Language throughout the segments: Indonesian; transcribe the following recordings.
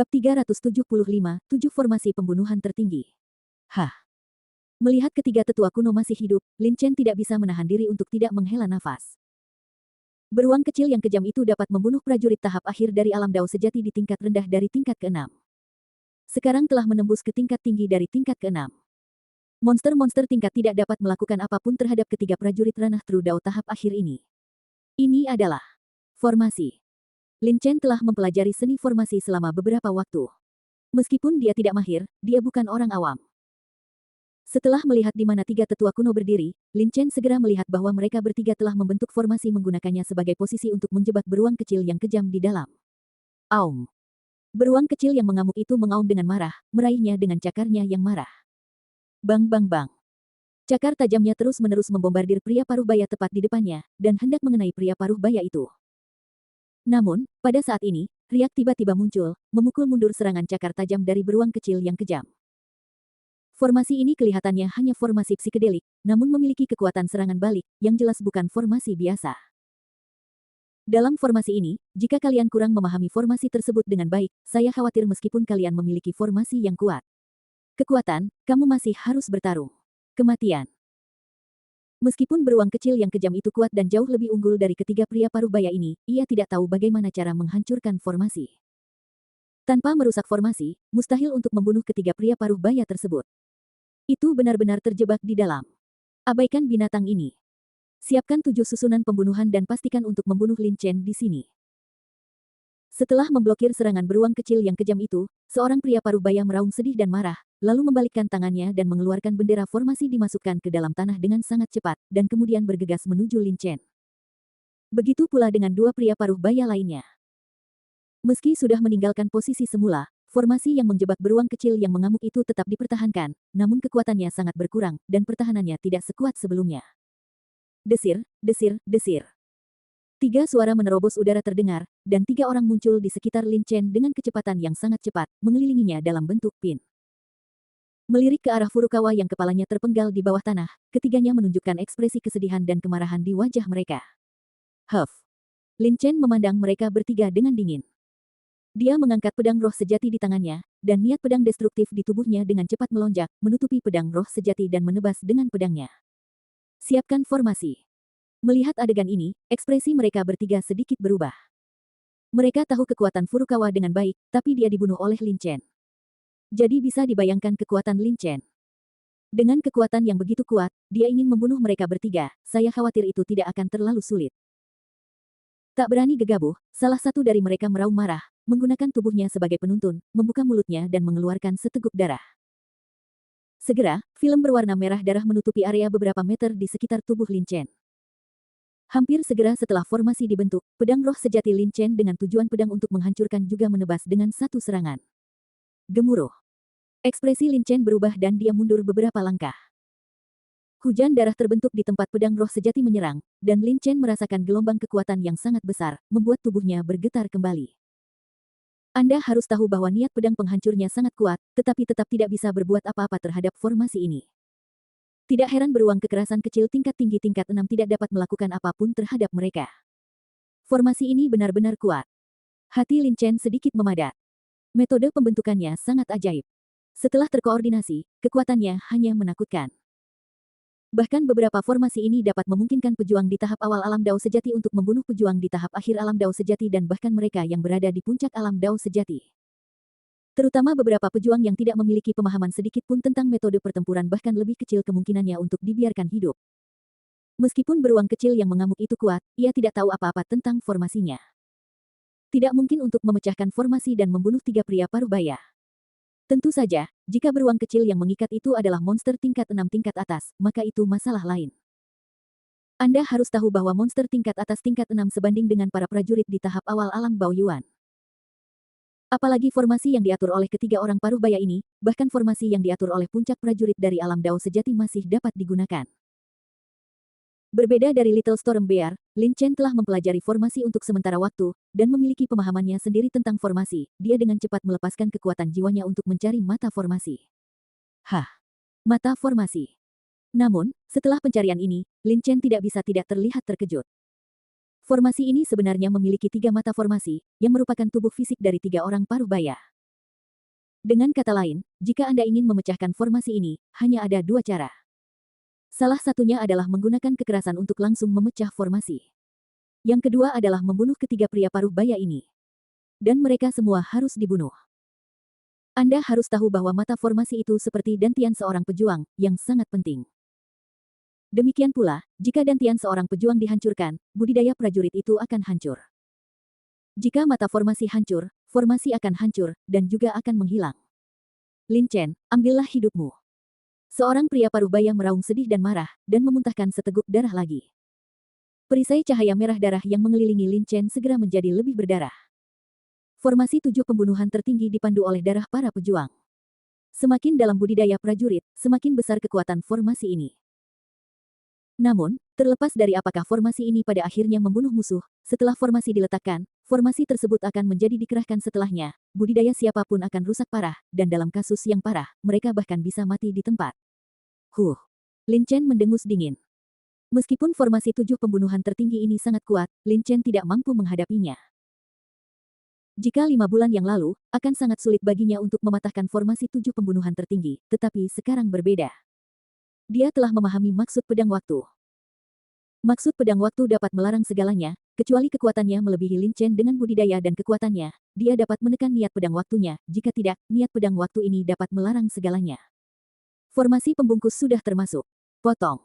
Bab 375, 7 Formasi Pembunuhan Tertinggi. Hah! Melihat ketiga tetua kuno masih hidup, Lin Chen tidak bisa menahan diri untuk tidak menghela nafas. Beruang kecil yang kejam itu dapat membunuh prajurit tahap akhir dari alam dao sejati di tingkat rendah dari tingkat ke-6. Sekarang telah menembus ke tingkat tinggi dari tingkat ke-6. Monster-monster tingkat tidak dapat melakukan apapun terhadap ketiga prajurit ranah True Dao tahap akhir ini. Ini adalah formasi. Lin Chen telah mempelajari seni formasi selama beberapa waktu. Meskipun dia tidak mahir, dia bukan orang awam. Setelah melihat di mana tiga tetua kuno berdiri, Lin Chen segera melihat bahwa mereka bertiga telah membentuk formasi menggunakannya sebagai posisi untuk menjebak beruang kecil yang kejam di dalam. Aum. Beruang kecil yang mengamuk itu mengaum dengan marah, meraihnya dengan cakarnya yang marah. Bang bang bang. Cakar tajamnya terus-menerus membombardir pria paruh baya tepat di depannya, dan hendak mengenai pria paruh baya itu. Namun, pada saat ini, riak tiba-tiba muncul, memukul mundur serangan cakar tajam dari beruang kecil yang kejam. Formasi ini kelihatannya hanya formasi psikedelik, namun memiliki kekuatan serangan balik, yang jelas bukan formasi biasa. Dalam formasi ini, jika kalian kurang memahami formasi tersebut dengan baik, saya khawatir meskipun kalian memiliki formasi yang kuat. Kekuatan, kamu masih harus bertarung. Kematian. Meskipun beruang kecil yang kejam itu kuat dan jauh lebih unggul dari ketiga pria paruh baya ini, ia tidak tahu bagaimana cara menghancurkan formasi. Tanpa merusak formasi, mustahil untuk membunuh ketiga pria paruh baya tersebut. Itu benar-benar terjebak di dalam. Abaikan binatang ini. Siapkan 7 susunan pembunuhan dan pastikan untuk membunuh Lin Chen di sini. Setelah memblokir serangan beruang kecil yang kejam itu, seorang pria paruh baya meraung sedih dan marah, lalu membalikkan tangannya dan mengeluarkan bendera formasi dimasukkan ke dalam tanah dengan sangat cepat, dan kemudian bergegas menuju Lin Chen. Begitu pula dengan dua pria paruh baya lainnya. Meski sudah meninggalkan posisi semula, formasi yang menjebak beruang kecil yang mengamuk itu tetap dipertahankan, namun kekuatannya sangat berkurang, dan pertahanannya tidak sekuat sebelumnya. Desir, desir, desir. 3 suara menerobos udara terdengar, dan 3 orang muncul di sekitar Lin Chen dengan kecepatan yang sangat cepat, mengelilinginya dalam bentuk pin. Melirik ke arah Furukawa yang kepalanya terpenggal di bawah tanah, ketiganya menunjukkan ekspresi kesedihan dan kemarahan di wajah mereka. Huff. Lin Chen memandang mereka bertiga dengan dingin. Dia mengangkat pedang roh sejati di tangannya, dan niat pedang destruktif di tubuhnya dengan cepat melonjak, menutupi pedang roh sejati dan menebas dengan pedangnya. Siapkan formasi. Melihat adegan ini, ekspresi mereka bertiga sedikit berubah. Mereka tahu kekuatan Furukawa dengan baik, tapi dia dibunuh oleh Lin Chen. Jadi bisa dibayangkan kekuatan Lin Chen. Dengan kekuatan yang begitu kuat, dia ingin membunuh mereka bertiga, saya khawatir itu tidak akan terlalu sulit. Tak berani gegabah, salah satu dari mereka meraung marah, menggunakan tubuhnya sebagai penuntun, membuka mulutnya dan mengeluarkan seteguk darah. Segera, film berwarna merah darah menutupi area beberapa meter di sekitar tubuh Lin Chen. Hampir segera setelah formasi dibentuk, pedang roh sejati Lin Chen dengan tujuan pedang untuk menghancurkan juga menebas dengan satu serangan. Gemuruh. Ekspresi Lin Chen berubah dan dia mundur beberapa langkah. Hujan darah terbentuk di tempat pedang roh sejati menyerang, dan Lin Chen merasakan gelombang kekuatan yang sangat besar, membuat tubuhnya bergetar kembali. Anda harus tahu bahwa niat pedang penghancurnya sangat kuat, tetapi tetap tidak bisa berbuat apa-apa terhadap formasi ini. Tidak heran beruang kekerasan kecil tingkat tinggi tingkat 6 tidak dapat melakukan apapun terhadap mereka. Formasi ini benar-benar kuat. Hati Lin Chen sedikit memadat. Metode pembentukannya sangat ajaib. Setelah terkoordinasi, kekuatannya hanya menakutkan. Bahkan beberapa formasi ini dapat memungkinkan pejuang di tahap awal alam dao sejati untuk membunuh pejuang di tahap akhir alam dao sejati dan bahkan mereka yang berada di puncak alam dao sejati. Terutama beberapa pejuang yang tidak memiliki pemahaman sedikit pun tentang metode pertempuran bahkan lebih kecil kemungkinannya untuk dibiarkan hidup. Meskipun beruang kecil yang mengamuk itu kuat, ia tidak tahu apa-apa tentang formasinya. Tidak mungkin untuk memecahkan formasi dan membunuh 3 pria paruh baya. Tentu saja, jika beruang kecil yang mengikat itu adalah monster tingkat 6 tingkat atas, maka itu masalah lain. Anda harus tahu bahwa monster tingkat atas tingkat 6 sebanding dengan para prajurit di tahap awal alam Baoyuan. Apalagi formasi yang diatur oleh ketiga orang paruh baya ini, bahkan formasi yang diatur oleh puncak prajurit dari alam dao sejati masih dapat digunakan. Berbeda dari Little Storm Bear, Lin Chen telah mempelajari formasi untuk sementara waktu, dan memiliki pemahamannya sendiri tentang formasi. Dia dengan cepat melepaskan kekuatan jiwanya untuk mencari mata formasi. Hah! Mata formasi. Namun, setelah pencarian ini, Lin Chen tidak bisa tidak terlihat terkejut. Formasi ini sebenarnya memiliki 3 mata formasi, yang merupakan tubuh fisik dari 3 orang paruh baya. Dengan kata lain, jika Anda ingin memecahkan formasi ini, hanya ada dua cara. Salah satunya adalah menggunakan kekerasan untuk langsung memecah formasi. Yang kedua adalah membunuh ketiga pria paruh baya ini. Dan mereka semua harus dibunuh. Anda harus tahu bahwa mata formasi itu seperti dantian seorang pejuang, yang sangat penting. Demikian pula, jika dantian seorang pejuang dihancurkan, budidaya prajurit itu akan hancur. Jika mata formasi hancur, formasi akan hancur, dan juga akan menghilang. Lin Chen, ambillah hidupmu. Seorang pria parubaya meraung sedih dan marah, dan memuntahkan seteguk darah lagi. Perisai cahaya merah darah yang mengelilingi Lin Chen segera menjadi lebih berdarah. Formasi 7 pembunuhan tertinggi dipandu oleh darah para pejuang. Semakin dalam budidaya prajurit, semakin besar kekuatan formasi ini. Namun, terlepas dari apakah formasi ini pada akhirnya membunuh musuh, setelah formasi diletakkan, formasi tersebut akan menjadi dikerahkan setelahnya, budidaya siapapun akan rusak parah, dan dalam kasus yang parah, mereka bahkan bisa mati di tempat. Lin Chen mendengus dingin. Meskipun formasi 7 pembunuhan tertinggi ini sangat kuat, Lin Chen tidak mampu menghadapinya. Jika 5 bulan yang lalu, akan sangat sulit baginya untuk mematahkan formasi 7 pembunuhan tertinggi, tetapi sekarang berbeda. Dia telah memahami maksud pedang waktu. Maksud pedang waktu dapat melarang segalanya, kecuali kekuatannya melebihi Lin Chen dengan budidaya dan kekuatannya, dia dapat menekan niat pedang waktunya, jika tidak, niat pedang waktu ini dapat melarang segalanya. Formasi pembungkus sudah termasuk. Potong.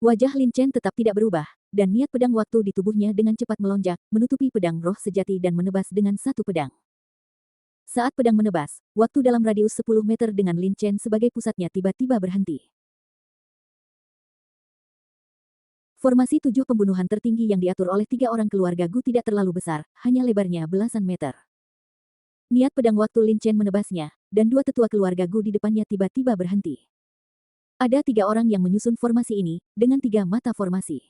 Wajah Lin Chen tetap tidak berubah, dan niat pedang waktu di tubuhnya dengan cepat melonjak, menutupi pedang roh sejati dan menebas dengan satu pedang. Saat pedang menebas, waktu dalam radius 10 meter dengan Lin Chen sebagai pusatnya tiba-tiba berhenti. Formasi 7 pembunuhan tertinggi yang diatur oleh 3 orang keluarga Gu tidak terlalu besar, hanya lebarnya belasan meter. Niat pedang waktu Lin Chen menebasnya, dan 2 tetua keluarga Gu di depannya tiba-tiba berhenti. Ada 3 orang yang menyusun formasi ini, dengan 3 mata formasi.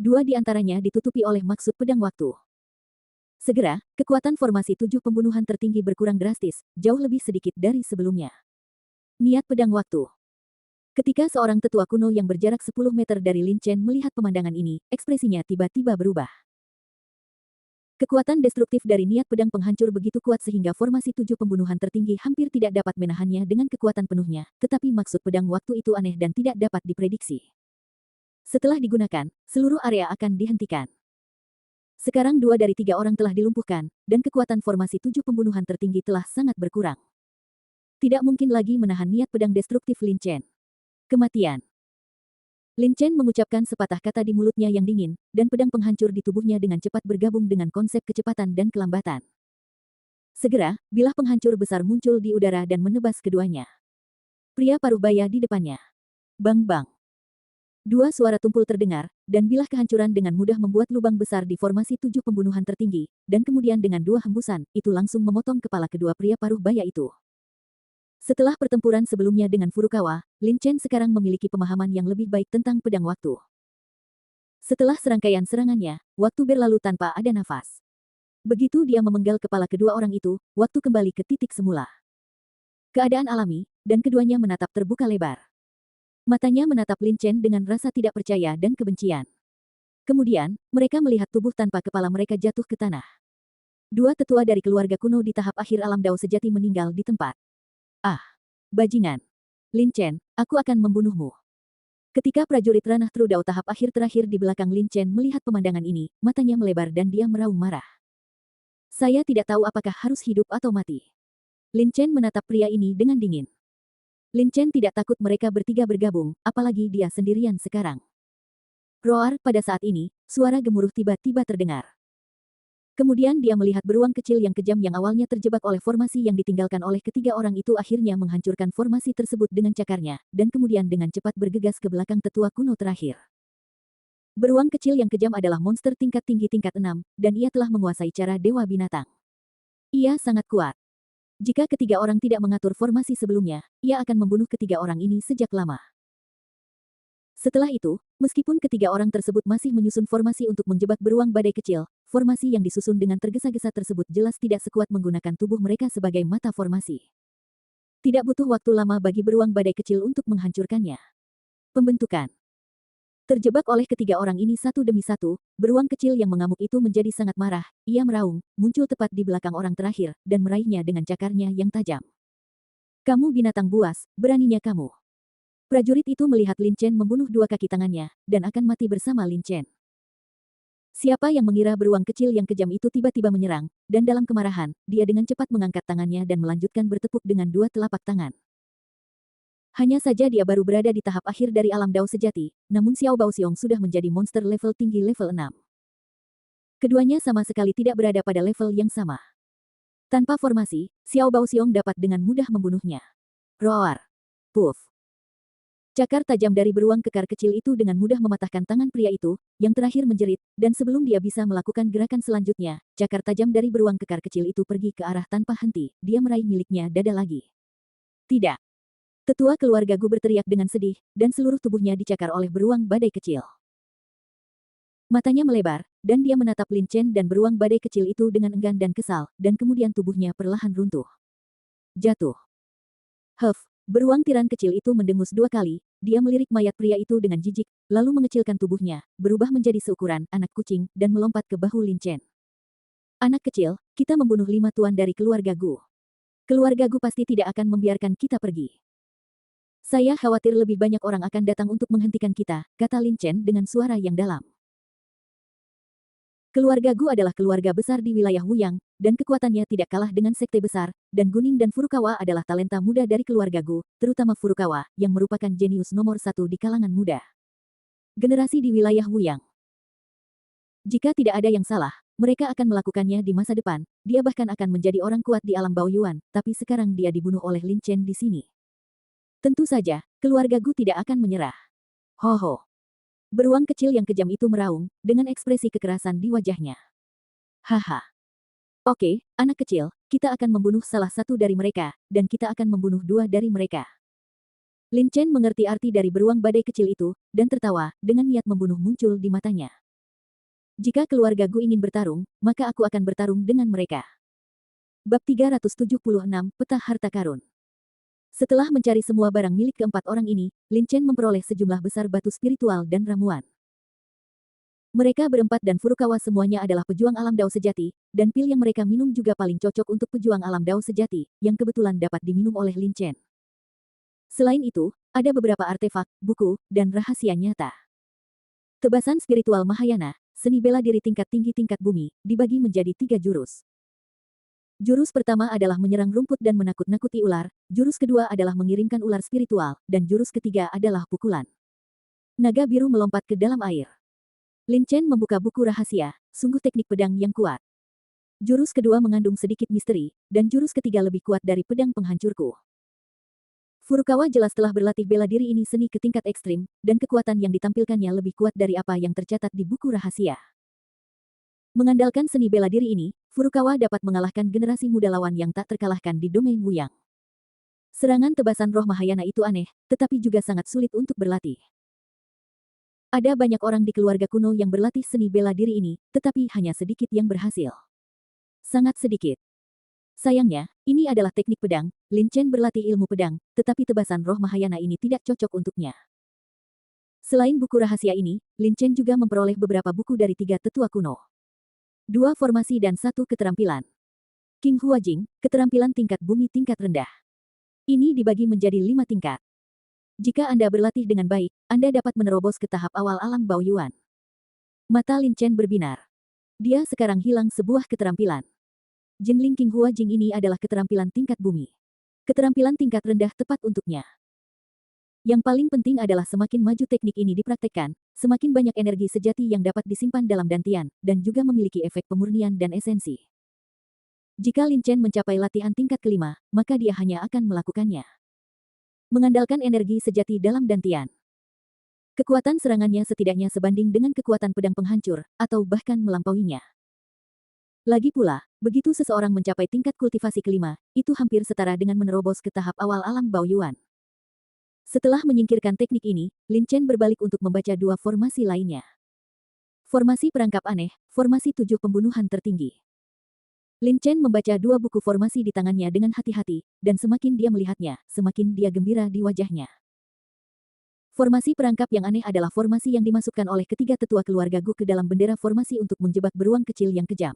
2 di antaranya ditutupi oleh maksud pedang waktu. Segera, kekuatan formasi 7 pembunuhan tertinggi berkurang drastis, jauh lebih sedikit dari sebelumnya. Niat pedang waktu. Ketika seorang tetua kuno yang berjarak 10 meter dari Lin Chen melihat pemandangan ini, ekspresinya tiba-tiba berubah. Kekuatan destruktif dari niat pedang penghancur begitu kuat sehingga formasi 7 pembunuhan tertinggi hampir tidak dapat menahannya dengan kekuatan penuhnya, tetapi maksud pedang waktu itu aneh dan tidak dapat diprediksi. Setelah digunakan, seluruh area akan dihentikan. Sekarang 2 dari 3 orang telah dilumpuhkan, dan kekuatan formasi 7 pembunuhan tertinggi telah sangat berkurang. Tidak mungkin lagi menahan niat pedang destruktif Lin Chen. Kematian. Lin Chen mengucapkan sepatah kata di mulutnya yang dingin, dan pedang penghancur di tubuhnya dengan cepat bergabung dengan konsep kecepatan dan kelambatan. Segera, bilah penghancur besar muncul di udara dan menebas keduanya. Pria paruh baya di depannya. Bang-bang. 2 suara tumpul terdengar, dan bilah kehancuran dengan mudah membuat lubang besar di formasi 7 pembunuhan tertinggi, dan kemudian dengan 2 hembusan, itu langsung memotong kepala kedua pria paruh baya itu. Setelah pertempuran sebelumnya dengan Furukawa, Lin Chen sekarang memiliki pemahaman yang lebih baik tentang pedang waktu. Setelah serangkaian serangannya, waktu berlalu tanpa ada nafas. Begitu dia memenggal kepala kedua orang itu, waktu kembali ke titik semula. Keadaan alami, dan keduanya menatap terbuka lebar. Matanya menatap Lin Chen dengan rasa tidak percaya dan kebencian. Kemudian, mereka melihat tubuh tanpa kepala mereka jatuh ke tanah. 2 tetua dari keluarga kuno di tahap akhir alam Dao sejati meninggal di tempat. Ah, bajingan. Lin Chen, aku akan membunuhmu. Ketika prajurit ranah Tru Dao tahap akhir terakhir di belakang Lin Chen melihat pemandangan ini, matanya melebar dan dia meraung marah. Saya tidak tahu apakah harus hidup atau mati. Lin Chen menatap pria ini dengan dingin. Lin Chen tidak takut mereka bertiga bergabung, apalagi dia sendirian sekarang. Roar, pada saat ini, suara gemuruh tiba-tiba terdengar. Kemudian dia melihat beruang kecil yang kejam yang awalnya terjebak oleh formasi yang ditinggalkan oleh ketiga orang itu akhirnya menghancurkan formasi tersebut dengan cakarnya, dan kemudian dengan cepat bergegas ke belakang tetua kuno terakhir. Beruang kecil yang kejam adalah monster tingkat tinggi tingkat 6, dan ia telah menguasai cara dewa binatang. Ia sangat kuat. Jika ketiga orang tidak mengatur formasi sebelumnya, ia akan membunuh ketiga orang ini sejak lama. Setelah itu, meskipun ketiga orang tersebut masih menyusun formasi untuk menjebak beruang badai kecil, formasi yang disusun dengan tergesa-gesa tersebut jelas tidak sekuat menggunakan tubuh mereka sebagai mata formasi. Tidak butuh waktu lama bagi beruang badai kecil untuk menghancurkannya. Pembentukan. Terjebak oleh ketiga orang ini satu demi satu, beruang kecil yang mengamuk itu menjadi sangat marah, ia meraung, muncul tepat di belakang orang terakhir, dan meraihnya dengan cakarnya yang tajam. Kamu binatang buas, beraninya kamu. Prajurit itu melihat Lin Chen membunuh dua kaki tangannya, dan akan mati bersama Lin Chen. Siapa yang mengira beruang kecil yang kejam itu tiba-tiba menyerang, dan dalam kemarahan, dia dengan cepat mengangkat tangannya dan melanjutkan bertepuk dengan dua telapak tangan. Hanya saja dia baru berada di tahap akhir dari alam Dao sejati, namun Xiao Baoxiong sudah menjadi monster level tinggi level 6. Keduanya sama sekali tidak berada pada level yang sama. Tanpa formasi, Xiao Baoxiong dapat dengan mudah membunuhnya. Roar. Puff. Cakar tajam dari beruang kekar kecil itu dengan mudah mematahkan tangan pria itu, yang terakhir menjerit, dan sebelum dia bisa melakukan gerakan selanjutnya, cakar tajam dari beruang kekar kecil itu pergi ke arah tanpa henti, dia meraih miliknya dada lagi. Tidak. Tetua keluarga Gu berteriak dengan sedih, dan seluruh tubuhnya dicakar oleh beruang badai kecil. Matanya melebar, dan dia menatap Lin Chen dan beruang badai kecil itu dengan enggan dan kesal, dan kemudian tubuhnya perlahan runtuh. Jatuh. Huff, beruang tiran kecil itu mendengus dua kali, dia melirik mayat pria itu dengan jijik, lalu mengecilkan tubuhnya, berubah menjadi seukuran anak kucing, dan melompat ke bahu Lin Chen. Anak kecil, kita membunuh 5 tuan dari keluarga Gu. Keluarga Gu pasti tidak akan membiarkan kita pergi. Saya khawatir lebih banyak orang akan datang untuk menghentikan kita, kata Lin Chen dengan suara yang dalam. Keluarga Gu adalah keluarga besar di wilayah Wuyang, dan kekuatannya tidak kalah dengan sekte besar, dan Guning dan Furukawa adalah talenta muda dari keluarga Gu, terutama Furukawa, yang merupakan jenius nomor 1 di kalangan muda. Generasi di wilayah Wuyang. Jika tidak ada yang salah, mereka akan melakukannya di masa depan, dia bahkan akan menjadi orang kuat di alam Baoyuan, tapi sekarang dia dibunuh oleh Lin Chen di sini. Tentu saja, keluarga Gu tidak akan menyerah. Ho-ho. Beruang kecil yang kejam itu meraung, dengan ekspresi kekerasan di wajahnya. Haha. Oke, anak kecil, kita akan membunuh salah satu dari mereka, dan kita akan membunuh 2 dari mereka. Lin Chen mengerti arti dari beruang badai kecil itu, dan tertawa, dengan niat membunuh muncul di matanya. Jika keluarga Gu ingin bertarung, maka aku akan bertarung dengan mereka. Bab 376, Peta Harta Karun. Setelah mencari semua barang milik keempat orang ini, Lin Chen memperoleh sejumlah besar batu spiritual dan ramuan. Mereka berempat dan Furukawa semuanya adalah pejuang alam Dao sejati, dan pil yang mereka minum juga paling cocok untuk pejuang alam Dao sejati, yang kebetulan dapat diminum oleh Lin Chen. Selain itu, ada beberapa artefak, buku, dan rahasia nyata. Tebasan spiritual Mahayana, seni bela diri tingkat tinggi tingkat bumi, dibagi menjadi 3 jurus. Jurus pertama adalah menyerang rumput dan menakut-nakuti ular, jurus kedua adalah mengirimkan ular spiritual, dan jurus ketiga adalah pukulan. Naga biru melompat ke dalam air. Lin Chen membuka buku rahasia, sungguh teknik pedang yang kuat. Jurus kedua mengandung sedikit misteri, dan jurus ketiga lebih kuat dari pedang penghancurku. Furukawa jelas telah berlatih bela diri ini seni ke tingkat ekstrim, dan kekuatan yang ditampilkannya lebih kuat dari apa yang tercatat di buku rahasia. Mengandalkan seni bela diri ini, Furukawa dapat mengalahkan generasi muda lawan yang tak terkalahkan di domain Wuyang. Serangan tebasan roh Mahayana itu aneh, tetapi juga sangat sulit untuk berlatih. Ada banyak orang di keluarga kuno yang berlatih seni bela diri ini, tetapi hanya sedikit yang berhasil. Sangat sedikit. Sayangnya, ini adalah teknik pedang, Lin Chen berlatih ilmu pedang, tetapi tebasan roh Mahayana ini tidak cocok untuknya. Selain buku rahasia ini, Lin Chen juga memperoleh beberapa buku dari 3 tetua kuno. 2 formasi dan 1 keterampilan. King Huajing, keterampilan tingkat bumi tingkat rendah. Ini dibagi menjadi 5 tingkat. Jika Anda berlatih dengan baik, Anda dapat menerobos ke tahap awal alam Baoyuan. Mata Lin Chen berbinar. Dia sekarang hilang sebuah keterampilan. Jinling King Huajing ini adalah keterampilan tingkat bumi. Keterampilan tingkat rendah tepat untuknya. Yang paling penting adalah semakin maju teknik ini dipraktekkan, semakin banyak energi sejati yang dapat disimpan dalam dantian, dan juga memiliki efek pemurnian dan esensi. Jika Lin Chen mencapai latihan tingkat kelima, maka dia hanya akan melakukannya. Mengandalkan energi sejati dalam dantian. Kekuatan serangannya setidaknya sebanding dengan kekuatan pedang penghancur, atau bahkan melampauinya. Lagi pula, begitu seseorang mencapai tingkat kultivasi kelima, itu hampir setara dengan menerobos ke tahap awal alam Baoyuan. Setelah menyingkirkan teknik ini, Lin Chen berbalik untuk membaca 2 formasi lainnya. Formasi perangkap aneh, formasi 7 pembunuhan tertinggi. Lin Chen membaca 2 buku formasi di tangannya dengan hati-hati, dan semakin dia melihatnya, semakin dia gembira di wajahnya. Formasi perangkap yang aneh adalah formasi yang dimasukkan oleh ketiga tetua keluarga Gu ke dalam bendera formasi untuk menjebak beruang kecil yang kejam.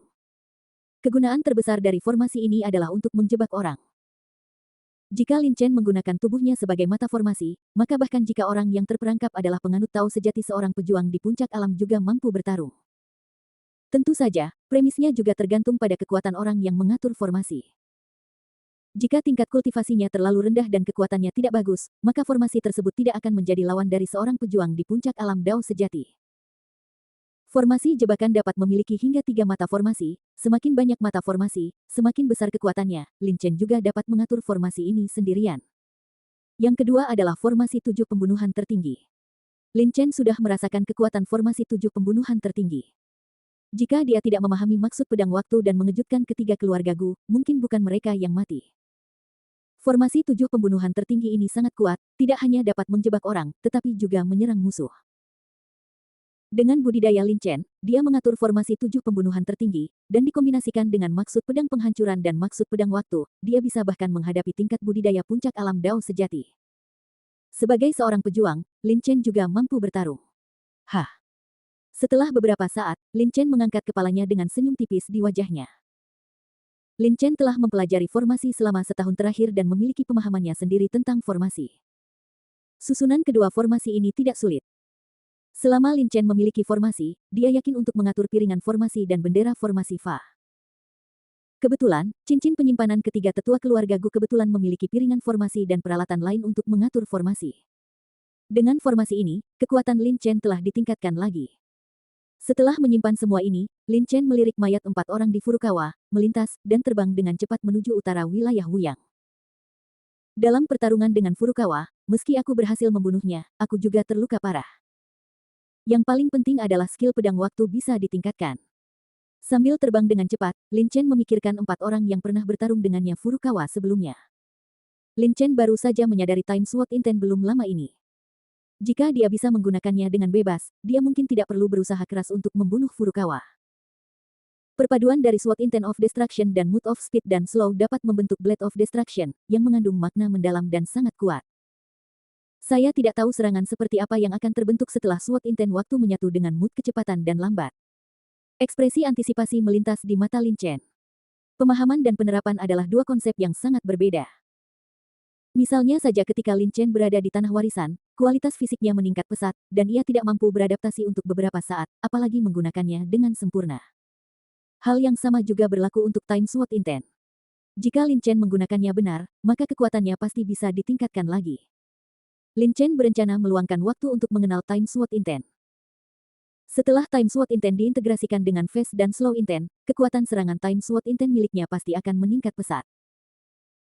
Kegunaan terbesar dari formasi ini adalah untuk menjebak orang. Jika Lin Chen menggunakan tubuhnya sebagai mata formasi, maka bahkan jika orang yang terperangkap adalah penganut Tao sejati seorang pejuang di puncak alam juga mampu bertarung. Tentu saja, premisnya juga tergantung pada kekuatan orang yang mengatur formasi. Jika tingkat kultivasinya terlalu rendah dan kekuatannya tidak bagus, maka formasi tersebut tidak akan menjadi lawan dari seorang pejuang di puncak alam Dao sejati. Formasi jebakan dapat memiliki hingga 3 mata formasi, semakin banyak mata formasi, semakin besar kekuatannya. Lin Chen juga dapat mengatur formasi ini sendirian. Yang kedua adalah formasi 7 pembunuhan tertinggi. Lin Chen sudah merasakan kekuatan formasi 7 pembunuhan tertinggi. Jika dia tidak memahami maksud pedang waktu dan mengejutkan ketiga keluarga Gu, mungkin bukan mereka yang mati. Formasi 7 pembunuhan tertinggi ini sangat kuat, tidak hanya dapat menjebak orang, tetapi juga menyerang musuh. Dengan budidaya Lin Chen, dia mengatur formasi 7 pembunuhan tertinggi, dan dikombinasikan dengan maksud pedang penghancuran dan maksud pedang waktu, dia bisa bahkan menghadapi tingkat budidaya puncak alam Dao sejati. Sebagai seorang pejuang, Lin Chen juga mampu bertarung. Hah! Setelah beberapa saat, Lin Chen mengangkat kepalanya dengan senyum tipis di wajahnya. Lin Chen telah mempelajari formasi selama setahun terakhir dan memiliki pemahamannya sendiri tentang formasi. Susunan kedua formasi ini tidak sulit. Selama Lin Chen memiliki formasi, dia yakin untuk mengatur piringan formasi dan bendera formasi Fa. Kebetulan, cincin penyimpanan ketiga tetua keluarga Gu kebetulan memiliki piringan formasi dan peralatan lain untuk mengatur formasi. Dengan formasi ini, kekuatan Lin Chen telah ditingkatkan lagi. Setelah menyimpan semua ini, Lin Chen melirik mayat 4 orang di Furukawa, melintas, dan terbang dengan cepat menuju utara wilayah Wuyang. Dalam pertarungan dengan Furukawa, meski aku berhasil membunuhnya, aku juga terluka parah. Yang paling penting adalah skill pedang waktu bisa ditingkatkan. Sambil terbang dengan cepat, Lin Chen memikirkan 4 orang yang pernah bertarung dengannya Furukawa sebelumnya. Lin Chen baru saja menyadari Time Sword Intent belum lama ini. Jika dia bisa menggunakannya dengan bebas, dia mungkin tidak perlu berusaha keras untuk membunuh Furukawa. Perpaduan dari Sword Intent of Destruction dan Mood of Speed dan Slow dapat membentuk Blade of Destruction, yang mengandung makna mendalam dan sangat kuat. Saya tidak tahu serangan seperti apa yang akan terbentuk setelah Sword Intent waktu menyatu dengan mood kecepatan dan lambat. Ekspresi antisipasi melintas di mata Lin Chen. Pemahaman dan penerapan adalah dua konsep yang sangat berbeda. Misalnya saja ketika Lin Chen berada di tanah warisan, kualitas fisiknya meningkat pesat, dan ia tidak mampu beradaptasi untuk beberapa saat, apalagi menggunakannya dengan sempurna. Hal yang sama juga berlaku untuk Time Sword Intent. Jika Lin Chen menggunakannya benar, maka kekuatannya pasti bisa ditingkatkan lagi. Lin Chen berencana meluangkan waktu untuk mengenal Time Sword Intent. Setelah Time Sword Intent diintegrasikan dengan Fast dan Slow Intent, kekuatan serangan Time Sword Intent miliknya pasti akan meningkat pesat.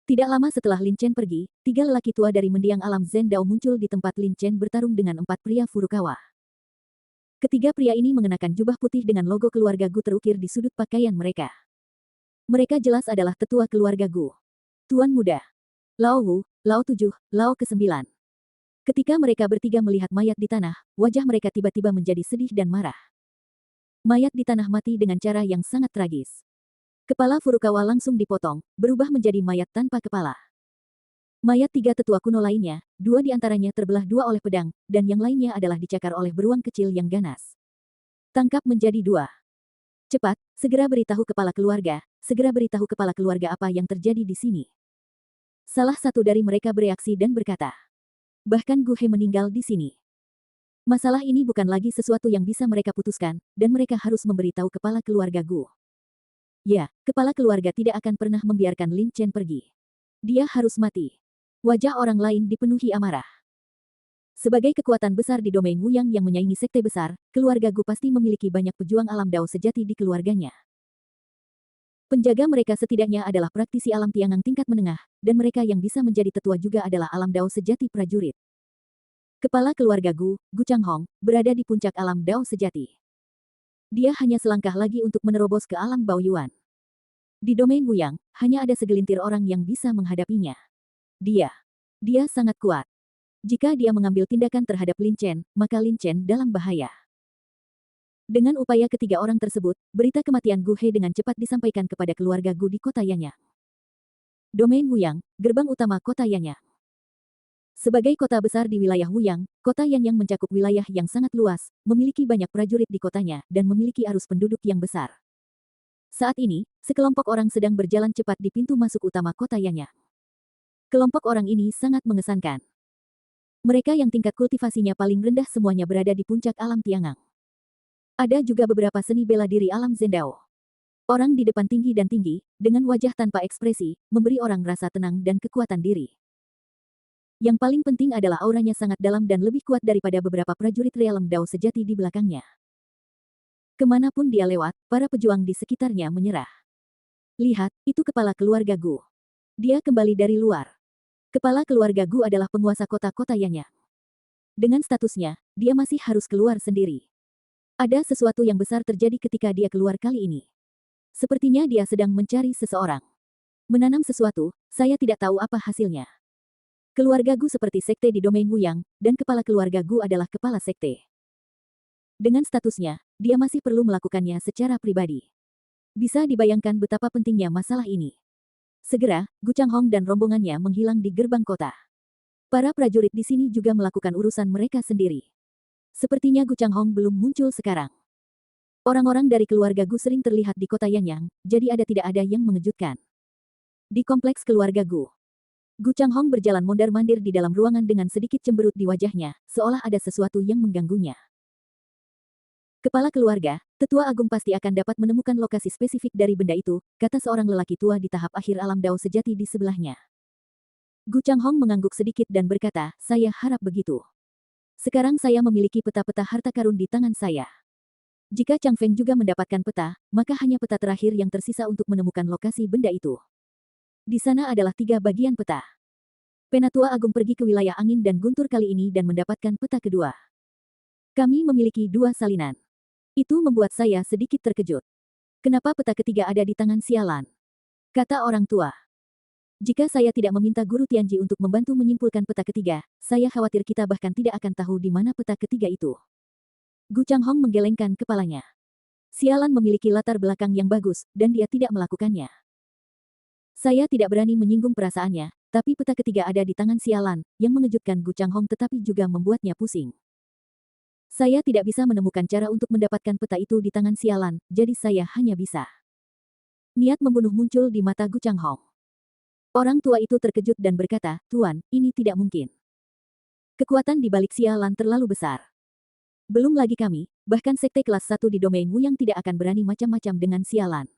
Tidak lama setelah Lin Chen pergi, 3 lelaki tua dari mendiang alam Zen Dao muncul di tempat Lin Chen bertarung dengan 4 pria Furukawa. Ketiga pria ini mengenakan jubah putih dengan logo keluarga Gu terukir di sudut pakaian mereka. Mereka jelas adalah tetua keluarga Gu. Tuan Muda, Lao Wu, Lao 7, Lao ke-9. Ketika mereka bertiga melihat mayat di tanah, wajah mereka tiba-tiba menjadi sedih dan marah. Mayat di tanah mati dengan cara yang sangat tragis. Kepala Furukawa langsung dipotong, berubah menjadi mayat tanpa kepala. Mayat 3 tetua kuno lainnya, 2 di antaranya terbelah 2 oleh pedang, dan yang lainnya adalah dicakar oleh beruang kecil yang ganas. Tangkap menjadi 2. Cepat, segera beritahu kepala keluarga, segera beritahu kepala keluarga apa yang terjadi di sini. Salah satu dari mereka bereaksi dan berkata, bahkan Gu He meninggal di sini. Masalah ini bukan lagi sesuatu yang bisa mereka putuskan, dan mereka harus memberitahu kepala keluarga Gu. Ya, kepala keluarga tidak akan pernah membiarkan Lin Chen pergi. Dia harus mati. Wajah orang lain dipenuhi amarah. Sebagai kekuatan besar di domain Wuyang yang menyaingi sekte besar, keluarga Gu pasti memiliki banyak pejuang alam Dao sejati di keluarganya. Penjaga mereka setidaknya adalah praktisi alam Tiangang tingkat menengah, dan mereka yang bisa menjadi tetua juga adalah alam Dao sejati prajurit. Kepala keluarga Gu, Gu Changhong, berada di puncak alam Dao sejati. Dia hanya selangkah lagi untuk menerobos ke alam Baoyuan. Di domain Wuyang, hanya ada segelintir orang yang bisa menghadapinya. Dia sangat kuat. Jika dia mengambil tindakan terhadap Lin Chen, maka Lin Chen dalam bahaya. Dengan upaya ketiga orang tersebut, berita kematian Gu He dengan cepat disampaikan kepada keluarga Gu di kota Yanyang. Domain Wuyang, gerbang utama kota Yanyang. Sebagai kota besar di wilayah Wuyang, kota Yanyang mencakup wilayah yang sangat luas, memiliki banyak prajurit di kotanya, dan memiliki arus penduduk yang besar. Saat ini, sekelompok orang sedang berjalan cepat di pintu masuk utama kota Yanyang. Kelompok orang ini sangat mengesankan. Mereka yang tingkat kultivasinya paling rendah semuanya berada di puncak alam Tiangang. Ada juga beberapa seni bela diri alam Zendao. Orang di depan tinggi dan tinggi, dengan wajah tanpa ekspresi, memberi orang rasa tenang dan kekuatan diri. Yang paling penting adalah auranya sangat dalam dan lebih kuat daripada beberapa prajurit realem Dao sejati di belakangnya. Kemanapun dia lewat, para pejuang di sekitarnya menyerah. Lihat, itu kepala keluarga Gu. Dia kembali dari luar. Kepala keluarga Gu adalah penguasa kota-kota Yanyang. Dengan statusnya, dia masih harus keluar sendiri. Ada sesuatu yang besar terjadi ketika dia keluar kali ini. Sepertinya dia sedang mencari seseorang. Menanam sesuatu, saya tidak tahu apa hasilnya. Keluarga Gu seperti sekte di domain Wuyang, dan kepala keluarga Gu adalah kepala sekte. Dengan statusnya, dia masih perlu melakukannya secara pribadi. Bisa dibayangkan betapa pentingnya masalah ini. Segera, Gu Changhong dan rombongannya menghilang di gerbang kota. Para prajurit di sini juga melakukan urusan mereka sendiri. Sepertinya Gu Changhong belum muncul sekarang. Orang-orang dari keluarga Gu sering terlihat di kota Yanyang, jadi tidak ada yang mengejutkan. Di kompleks keluarga Gu, Gu Changhong berjalan mondar-mandir di dalam ruangan dengan sedikit cemberut di wajahnya, seolah ada sesuatu yang mengganggunya. Kepala keluarga, tetua agung pasti akan dapat menemukan lokasi spesifik dari benda itu, kata seorang lelaki tua di tahap akhir alam Dao sejati di sebelahnya. Gu Changhong mengangguk sedikit dan berkata, saya harap begitu. Sekarang saya memiliki peta-peta harta karun di tangan saya. Jika Chang Feng juga mendapatkan peta, maka hanya peta terakhir yang tersisa untuk menemukan lokasi benda itu. Di sana adalah 3 bagian peta. Penatua Agung pergi ke wilayah angin dan guntur kali ini dan mendapatkan peta kedua. Kami memiliki 2 salinan. Itu membuat saya sedikit terkejut. Kenapa peta ketiga ada di tangan sialan? Kata orang tua. Jika saya tidak meminta Guru Tianji untuk membantu menyimpulkan peta ketiga, saya khawatir kita bahkan tidak akan tahu di mana peta ketiga itu. Gu Changhong menggelengkan kepalanya. Sialan memiliki latar belakang yang bagus, dan dia tidak melakukannya. Saya tidak berani menyinggung perasaannya, tapi peta ketiga ada di tangan sialan, yang mengejutkan Gu Changhong tetapi juga membuatnya pusing. Saya tidak bisa menemukan cara untuk mendapatkan peta itu di tangan sialan, jadi saya hanya bisa. Niat membunuh muncul di mata Gu Changhong. Orang tua itu terkejut dan berkata, Tuan, ini tidak mungkin. Kekuatan di balik sialan terlalu besar. Belum lagi kami, bahkan sekte kelas 1 di domain Wuyang tidak akan berani macam-macam dengan sialan.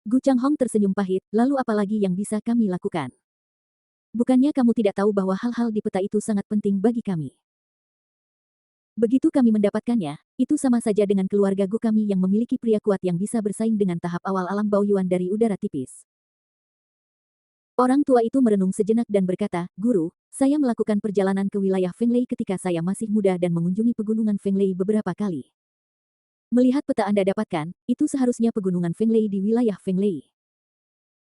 Gu Changhong tersenyum pahit, lalu apalagi yang bisa kami lakukan? Bukannya kamu tidak tahu bahwa hal-hal di peta itu sangat penting bagi kami? Begitu kami mendapatkannya, itu sama saja dengan keluarga Gu kami yang memiliki pria kuat yang bisa bersaing dengan tahap awal alam Baoyuan dari udara tipis. Orang tua itu merenung sejenak dan berkata, Guru, saya melakukan perjalanan ke wilayah Fenglei ketika saya masih muda dan mengunjungi pegunungan Fenglei beberapa kali. Melihat peta Anda dapatkan, itu seharusnya pegunungan Fenglei di wilayah Fenglei.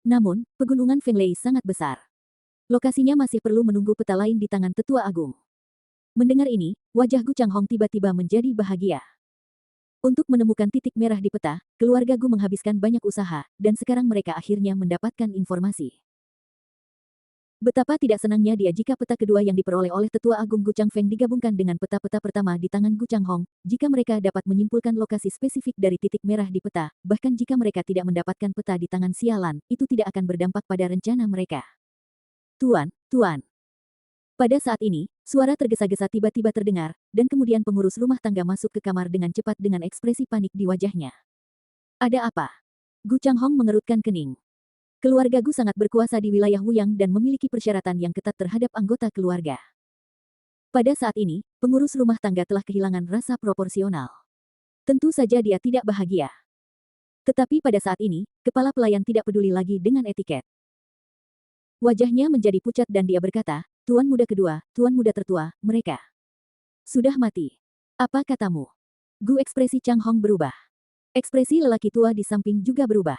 Namun, pegunungan Fenglei sangat besar. Lokasinya masih perlu menunggu peta lain di tangan tetua agung. Mendengar ini, wajah Gu Changhong tiba-tiba menjadi bahagia. Untuk menemukan titik merah di peta, keluarga Gu menghabiskan banyak usaha, dan sekarang mereka akhirnya mendapatkan informasi. Betapa tidak senangnya dia jika peta kedua yang diperoleh oleh tetua agung Gu Changfeng digabungkan dengan peta-peta pertama di tangan Gu Changhong, jika mereka dapat menyimpulkan lokasi spesifik dari titik merah di peta, bahkan jika mereka tidak mendapatkan peta di tangan sialan, itu tidak akan berdampak pada rencana mereka. Tuan, Tuan. Pada saat ini, suara tergesa-gesa tiba-tiba terdengar, dan kemudian pengurus rumah tangga masuk ke kamar dengan cepat dengan ekspresi panik di wajahnya. Ada apa? Gu Changhong mengerutkan kening. Keluarga Gu sangat berkuasa di wilayah Wuyang dan memiliki persyaratan yang ketat terhadap anggota keluarga. Pada saat ini, pengurus rumah tangga telah kehilangan rasa proporsional. Tentu saja dia tidak bahagia. Tetapi pada saat ini, kepala pelayan tidak peduli lagi dengan etiket. Wajahnya menjadi pucat dan dia berkata, Tuan muda kedua, Tuan muda tertua, mereka sudah mati. Apa katamu? Gu ekspresi Changhong berubah. Ekspresi lelaki tua di samping juga berubah.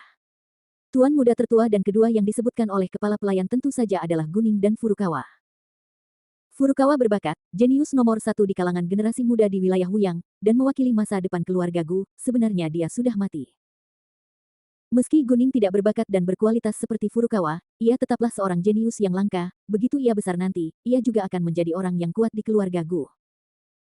Tuan muda tertua dan kedua yang disebutkan oleh kepala pelayan tentu saja adalah Guning dan Furukawa. Furukawa berbakat, jenius nomor 1 di kalangan generasi muda di wilayah Wuyang, dan mewakili masa depan keluarga Gu, sebenarnya dia sudah mati. Meski Guning tidak berbakat dan berkualitas seperti Furukawa, ia tetaplah seorang jenius yang langka, begitu ia besar nanti, ia juga akan menjadi orang yang kuat di keluarga Gu.